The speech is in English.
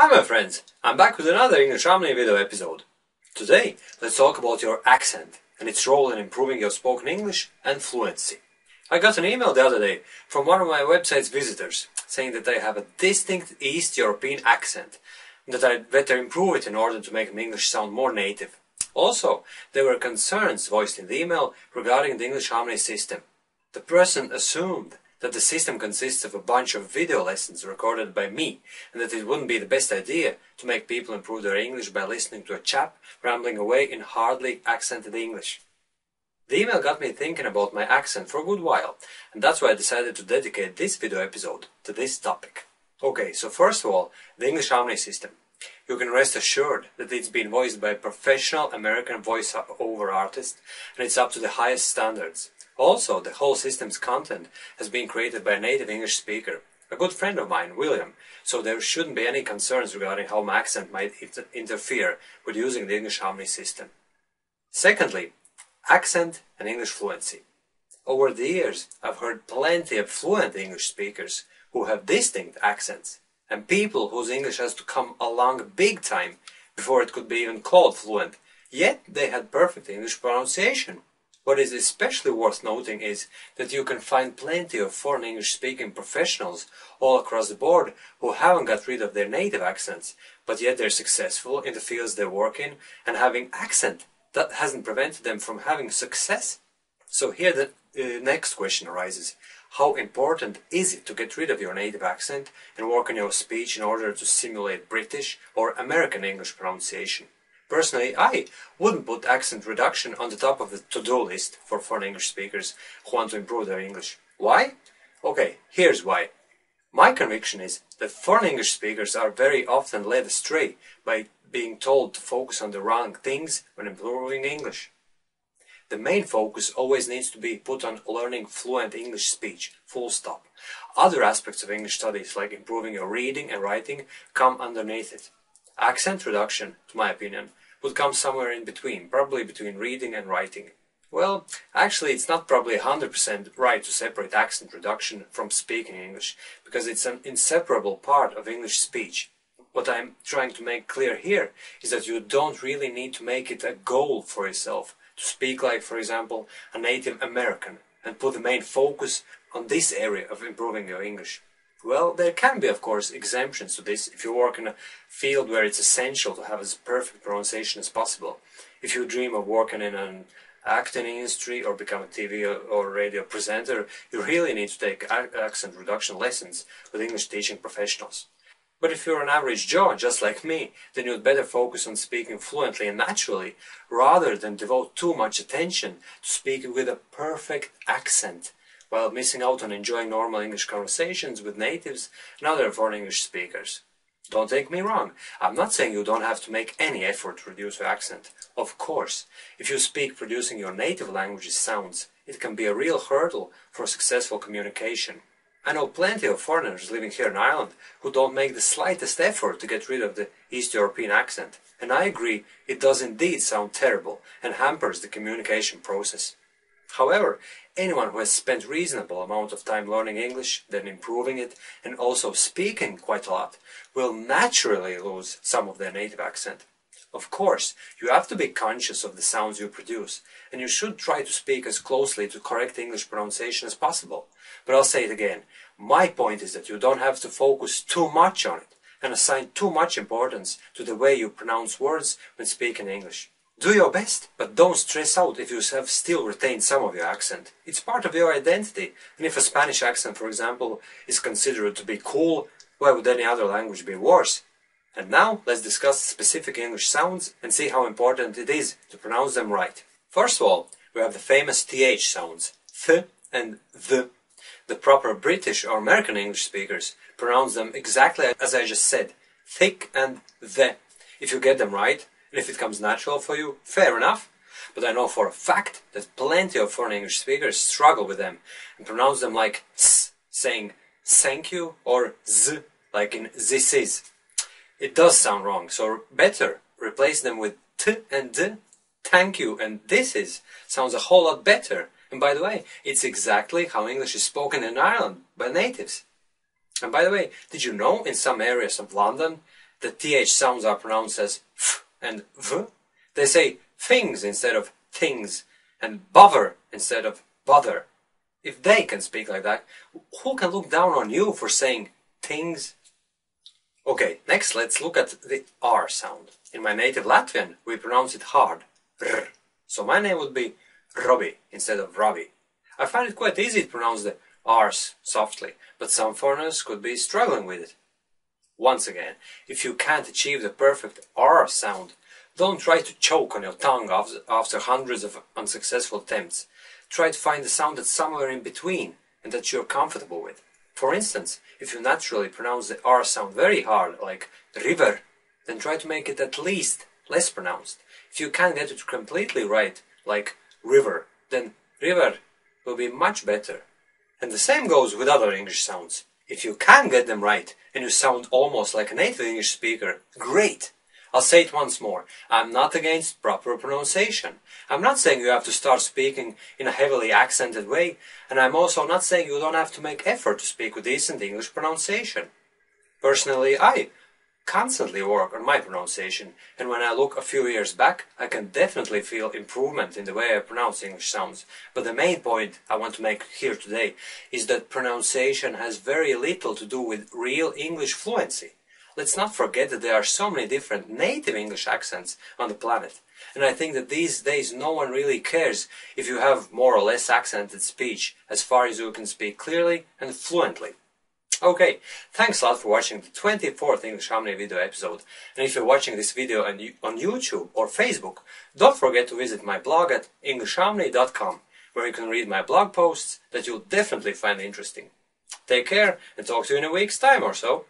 Hi my friends, I'm back with another English Harmony video episode. Today, let's talk about your accent and its role in improving your spoken English and fluency. I got an email the other day from one of my website's visitors saying that I have a distinct East European accent and that I'd better improve it in order to make my English sound more native. Also, there were concerns voiced in the email regarding the English Harmony system. The person assumed that the system consists of a bunch of video lessons recorded by me, and that it wouldn't be the best idea to make people improve their English by listening to a chap rambling away in hardly accented English. The email got me thinking about my accent for a good while, and that's why I decided to dedicate this video episode to this topic. Okay, so first of all, the English Harmony system. You can rest assured that it's been voiced by a professional American voice-over artist, and it's up to the highest standards. Also, the whole system's content has been created by a native English speaker, a good friend of mine, William, so there shouldn't be any concerns regarding how my accent might interfere with using the English Harmony system. Secondly, accent and English fluency. Over the years, I've heard plenty of fluent English speakers who have distinct accents, and people whose English has to come along big time before it could be even called fluent, yet they had perfect English pronunciation. What is especially worth noting is that you can find plenty of foreign English-speaking professionals all across the board who haven't got rid of their native accents, but yet they're successful in the fields they work in and having accent that hasn't prevented them from having success. So here the next question arises. How important is it to get rid of your native accent and work on your speech in order to simulate British or American English pronunciation? Personally, I wouldn't put accent reduction on the top of the to-do list for foreign English speakers who want to improve their English. Why? Okay, here's why. My conviction is that foreign English speakers are very often led astray by being told to focus on the wrong things when improving English. The main focus always needs to be put on learning fluent English speech, full stop. Other aspects of English studies, like improving your reading and writing, come underneath it. Accent reduction, to my opinion, would come somewhere in between, probably between reading and writing. Well, actually it's not probably 100% right to separate accent reduction from speaking English, because it's an inseparable part of English speech. What I'm trying to make clear here is that you don't really need to make it a goal for yourself to speak like, for example, a native American and put the main focus on this area of improving your English. Well, there can be, of course, exemptions to this if you work in a field where it's essential to have as perfect pronunciation as possible. If you dream of working in an acting industry or become a TV or radio presenter, you really need to take accent reduction lessons with English teaching professionals. But if you're an average Joe, just like me, then you'd better focus on speaking fluently and naturally, rather than devote too much attention to speaking with a perfect accent, while missing out on enjoying normal English conversations with natives and other foreign English speakers. Don't take me wrong, I'm not saying you don't have to make any effort to reduce your accent. Of course, if you speak producing your native language's sounds, it can be a real hurdle for successful communication. I know plenty of foreigners living here in Ireland who don't make the slightest effort to get rid of the East European accent, and I agree it does indeed sound terrible and hampers the communication process. However, anyone who has spent reasonable amount of time learning English, then improving it, and also speaking quite a lot, will naturally lose some of their native accent. Of course, you have to be conscious of the sounds you produce, and you should try to speak as closely to correct English pronunciation as possible. But I'll say it again, my point is that you don't have to focus too much on it, and assign too much importance to the way you pronounce words when speaking English. Do your best, but don't stress out if you have still retained some of your accent. It's part of your identity, and if a Spanish accent, for example, is considered to be cool, why would any other language be worse? And now, let's discuss specific English sounds and see how important it is to pronounce them right. First of all, we have the famous TH sounds, th and the. The proper British or American English speakers pronounce them exactly as I just said, thick and the. If you get them right, and if it comes natural for you, fair enough. But I know for a fact that plenty of foreign English speakers struggle with them and pronounce them like s, saying thank you, or z, like in this is. It does sound wrong, so better replace them with t and d. Thank you and this is sounds a whole lot better. And by the way, it's exactly how English is spoken in Ireland by natives. And by the way, did you know in some areas of London the th sounds are pronounced as f and v. They say things instead of things, and bother instead of bother. If they can speak like that, who can look down on you for saying things? Okay, next let's look at the R sound. In my native Latvian, we pronounce it hard, r. So my name would be Robbie instead of Robbie. I find it quite easy to pronounce the R's softly, but some foreigners could be struggling with it. Once again, if you can't achieve the perfect R sound, don't try to choke on your tongue after hundreds of unsuccessful attempts. Try to find a sound that's somewhere in between and that you're comfortable with. For instance, if you naturally pronounce the R sound very hard, like river, then try to make it at least less pronounced. If you can't get it completely right, like river, then river will be much better. And the same goes with other English sounds. If you can get them right and you sound almost like a native English speaker, great! I'll say it once more. I'm not against proper pronunciation. I'm not saying you have to start speaking in a heavily accented way, and I'm also not saying you don't have to make effort to speak with decent English pronunciation. Personally, I constantly work on my pronunciation, and when I look a few years back, I can definitely feel improvement in the way I pronounce English sounds. But the main point I want to make here today is that pronunciation has very little to do with real English fluency. Let's not forget that there are so many different native English accents on the planet. And I think that these days no one really cares if you have more or less accented speech, as far as you can speak clearly and fluently. Okay, thanks a lot for watching the 24th English Harmony video episode. And if you're watching this video on YouTube or Facebook, don't forget to visit my blog at englishharmony.com, where you can read my blog posts that you'll definitely find interesting. Take care and talk to you in a week's time or so.